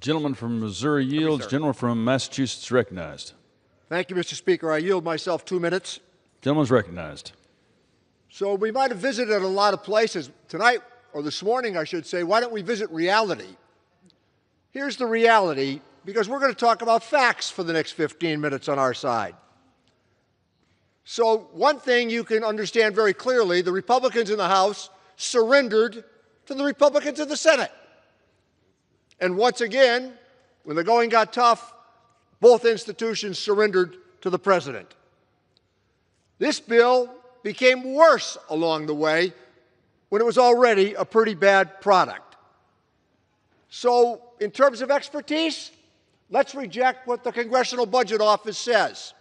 Gentleman from Missouri yields. Gentleman from Massachusetts recognized. Thank you, Mr. Speaker. I yield myself 2 minutes. Gentleman's recognized. So we might have visited a lot of places. Tonight, or this morning, I should say, why don't we visit reality? Here's the reality, because we're going to talk about facts for the next 15 minutes on our side. So one thing you can understand very clearly, the Republicans in the House surrendered to the Republicans in the Senate. And once again, when the going got tough, both institutions surrendered to the president. This bill became worse along the way when it was already a pretty bad product. So in terms of expertise, let's reject what the Congressional Budget Office says.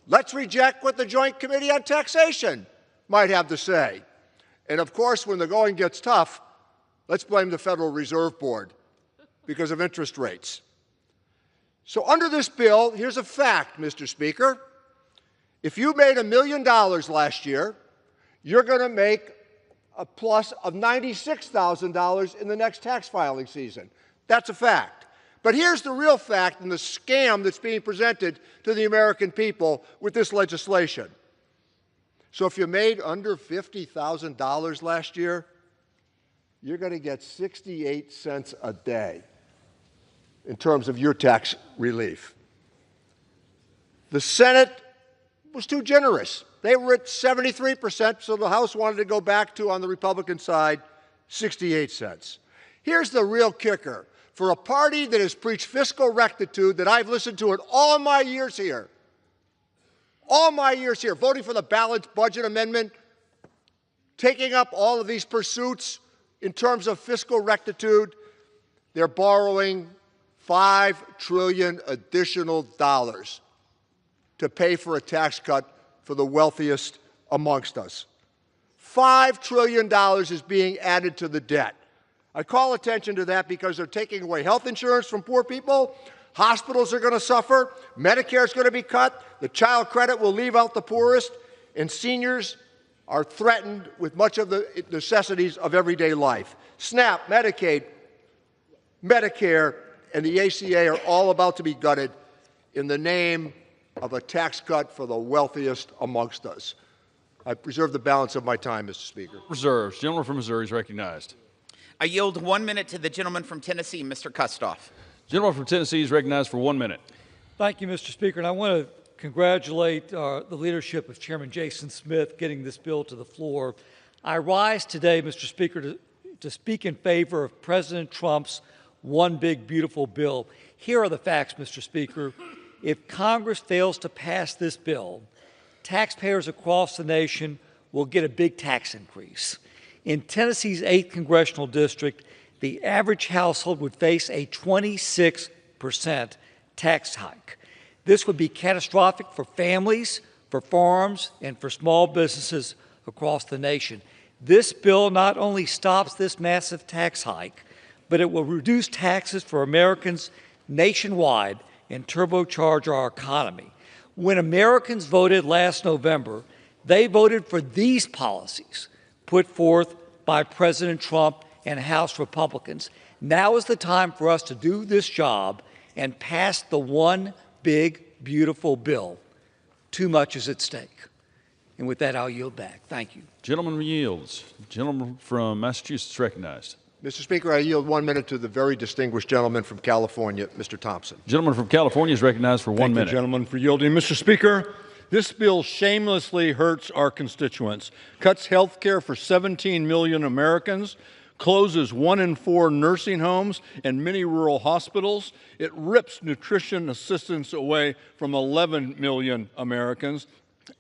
Let's reject what the Joint Committee on Taxation might have to say. And of course, when the going gets tough, let's blame the Federal Reserve Board because of interest rates. So under this bill, here's a fact, Mr. Speaker. If you made $1 million last year, you're going to make a plus of $96,000 in the next tax filing season. That's a fact. But here's the real fact and the scam that's being presented to the American people with this legislation. So if you made under $50,000 last year, you're going to get 68 cents a day in terms of your tax relief. The Senate was too generous. They were at 73%, so the House wanted to go back to, on the Republican side, 68 cents. Here's the real kicker. For a party that has preached fiscal rectitude that I've listened to in all my years here, voting for the balanced budget amendment, taking up all of these pursuits in terms of fiscal rectitude, they're borrowing $5 trillion additional dollars to pay for a tax cut for the wealthiest amongst us. $5 trillion is being added to the debt. I call attention to that because they're taking away health insurance from poor people. Hospitals are going to suffer. Medicare is going to be cut. The child credit will leave out the poorest. And seniors are threatened with much of the necessities of everyday life. SNAP, Medicaid, Medicare, and the ACA are all about to be gutted in the name of a tax cut for the wealthiest amongst us. I preserve the balance of my time, Mr. Speaker. Reserves. Gentleman from Missouri is recognized. I yield 1 minute to the gentleman from Tennessee, Mr. Kustoff. Gentleman from Tennessee is recognized for 1 minute. Thank you, Mr. Speaker. And I want to congratulate the leadership of Chairman Jason Smith getting this bill to the floor. I rise today, Mr. Speaker, to speak in favor of President Trump's One Big Beautiful Bill. Here are the facts, Mr. Speaker. If Congress fails to pass this bill, taxpayers across the nation will get a big tax increase. In Tennessee's 8th congressional district, the average household would face a 26% tax hike. This would be catastrophic for families, for farms, and for small businesses across the nation. This bill not only stops this massive tax hike, but it will reduce taxes for Americans nationwide and turbocharge our economy. When Americans voted last November, they voted for these policies put forth by President Trump and House Republicans. Now is the time for us to do this job and pass the One Big Beautiful Bill. Too much is at stake. And with that, I'll yield back. Thank you. Gentleman yields. Gentleman from Massachusetts recognized. Mr. Speaker, I yield 1 minute to the very distinguished gentleman from California, Mr. Thompson. Gentleman from California is recognized for 1 minute. Thank you, gentleman, for yielding. Mr. Speaker, this bill shamelessly hurts our constituents, cuts health care for 17 million Americans, closes 1 in 4 nursing homes and many rural hospitals. It rips nutrition assistance away from 11 million Americans.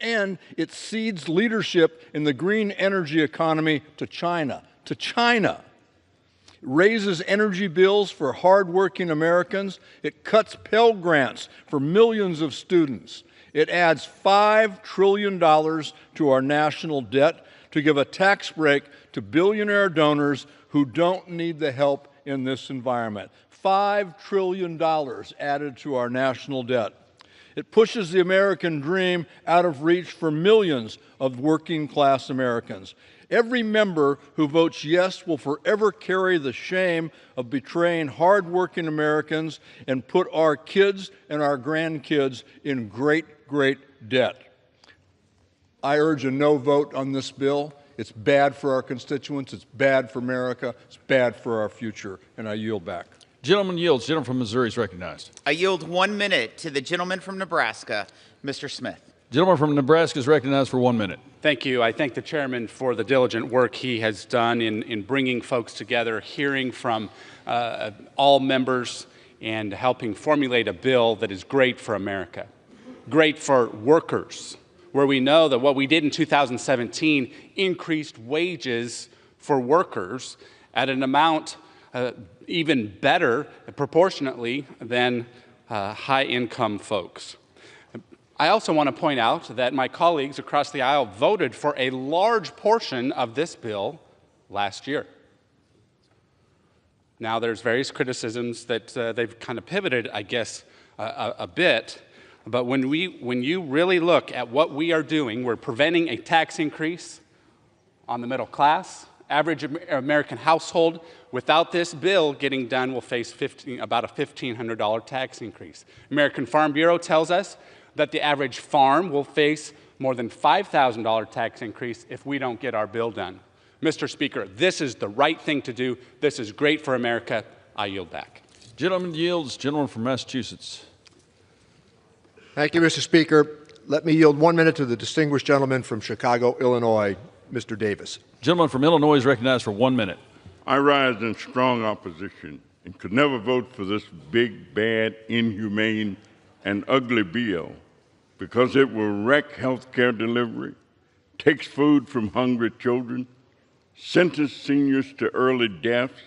And it cedes leadership in the green energy economy to China. It raises energy bills for hardworking Americans. It cuts Pell Grants for millions of students. It adds $5 trillion to our national debt to give a tax break to billionaire donors who don't need the help in this environment. $5 trillion added to our national debt. It pushes the American dream out of reach for millions of working-class Americans. Every member who votes yes will forever carry the shame of betraying hardworking Americans and put our kids and our grandkids in great, great debt. I urge a no vote on this bill. It's bad for our constituents. It's bad for America. It's bad for our future. And I yield back. Gentleman yields. Gentleman from Missouri is recognized. I yield 1 minute to the gentleman from Nebraska, Mr. Smith. Gentleman from Nebraska is recognized for 1 minute. Thank you. I thank the chairman for the diligent work he has done in bringing folks together, hearing from all members, and helping formulate a bill that is great for America, great for workers, where we know that what we did in 2017 increased wages for workers at an amount even better proportionately than high-income folks. I also want to point out that my colleagues across the aisle voted for a large portion of this bill last year. Now, there's various criticisms that they've kind of pivoted, I guess, a bit. But when you really look at what we are doing, we're preventing a tax increase on the middle class. Average American household without this bill getting done will face about a $1,500 tax increase. American Farm Bureau tells us that the average farm will face more than $5,000 tax increase if we don't get our bill done. Mr. Speaker, this is the right thing to do. This is great for America. I yield back. Gentleman yields. Gentleman from Massachusetts. Thank you, Mr. Speaker. Let me yield 1 minute to the distinguished gentleman from Chicago, Illinois, Mr. Davis. Gentleman from Illinois is recognized for 1 minute. I rise in strong opposition and could never vote for this big, bad, inhumane, and ugly bill because it will wreck health care delivery, takes food from hungry children, sentence seniors to early deaths,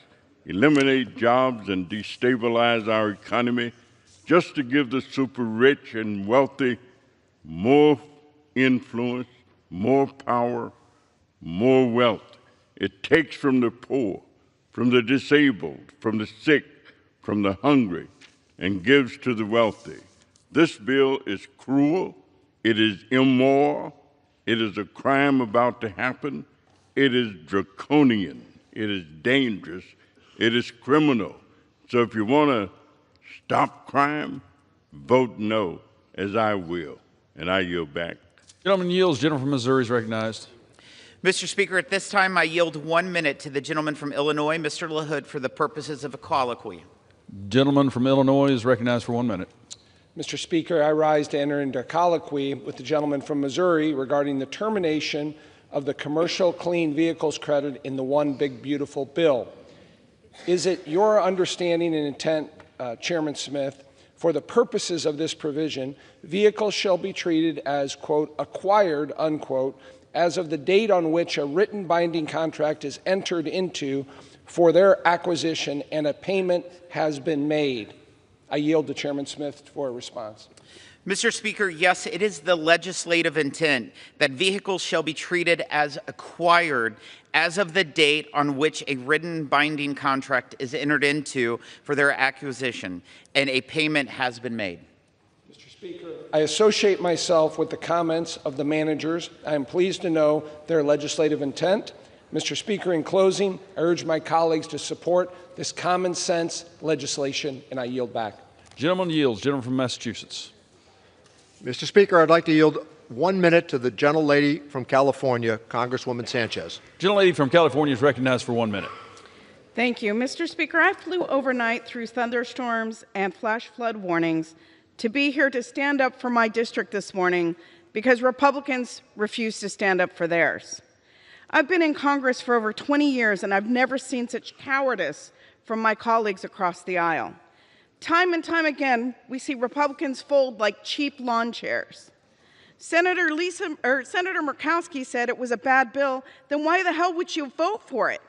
eliminate jobs, and destabilize our economy just to give the super rich and wealthy more influence, more power, more wealth. It takes from the poor, from the disabled, from the sick, from the hungry, and gives to the wealthy. This bill is cruel, it is immoral, it is a crime about to happen, it is draconian, it is dangerous, it is criminal. So if you want to stop crime, vote no, as I will, and I yield back. Gentleman yields. Gentleman from Missouri is recognized. Mr. Speaker, at this time, I yield 1 minute to the gentleman from Illinois, Mr. LaHood, for the purposes of a colloquy. Gentleman from Illinois is recognized for 1 minute. Mr. Speaker, I rise to enter into colloquy with the gentleman from Missouri regarding the termination of the commercial clean vehicles credit in the One Big Beautiful bill. Is it your understanding and intent, Chairman Smith, for the purposes of this provision, vehicles shall be treated as, quote, acquired, unquote, as of the date on which a written binding contract is entered into for their acquisition and a payment has been made? I yield to Chairman Smith for a response. Mr. Speaker, yes, it is the legislative intent that vehicles shall be treated as acquired as of the date on which a written binding contract is entered into for their acquisition and a payment has been made. Mr. Speaker, I associate myself with the comments of the managers. I am pleased to know their legislative intent. Mr. Speaker, in closing, I urge my colleagues to support this common sense legislation, and I yield back. Gentleman yields. Gentleman from Massachusetts. Mr. Speaker, I'd like to yield 1 minute to the gentlelady from California, Congresswoman Sanchez. Gentlelady from California is recognized for 1 minute. Thank you. Mr. Speaker, I flew overnight through thunderstorms and flash flood warnings to be here to stand up for my district this morning because Republicans refuse to stand up for theirs. I've been in Congress for over 20 years, and I've never seen such cowardice from my colleagues across the aisle. Time and time again, we see Republicans fold like cheap lawn chairs. Senator Murkowski said it was a bad bill, then why the hell would you vote for it?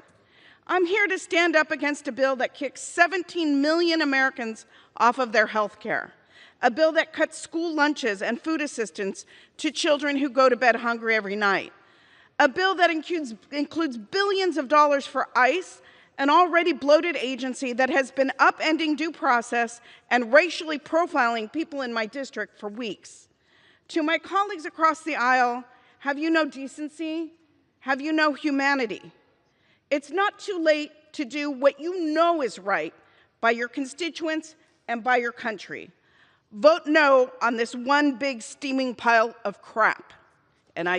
I'm here to stand up against a bill that kicks 17 million Americans off of their health care, a bill that cuts school lunches and food assistance to children who go to bed hungry every night, a bill that includes billions of dollars for ICE, an already bloated agency that has been upending due process and racially profiling people in my district for weeks. To my colleagues across the aisle, have you no decency? Have you no humanity? It's not too late to do what you know is right by your constituents and by your country. Vote no on this one big steaming pile of crap.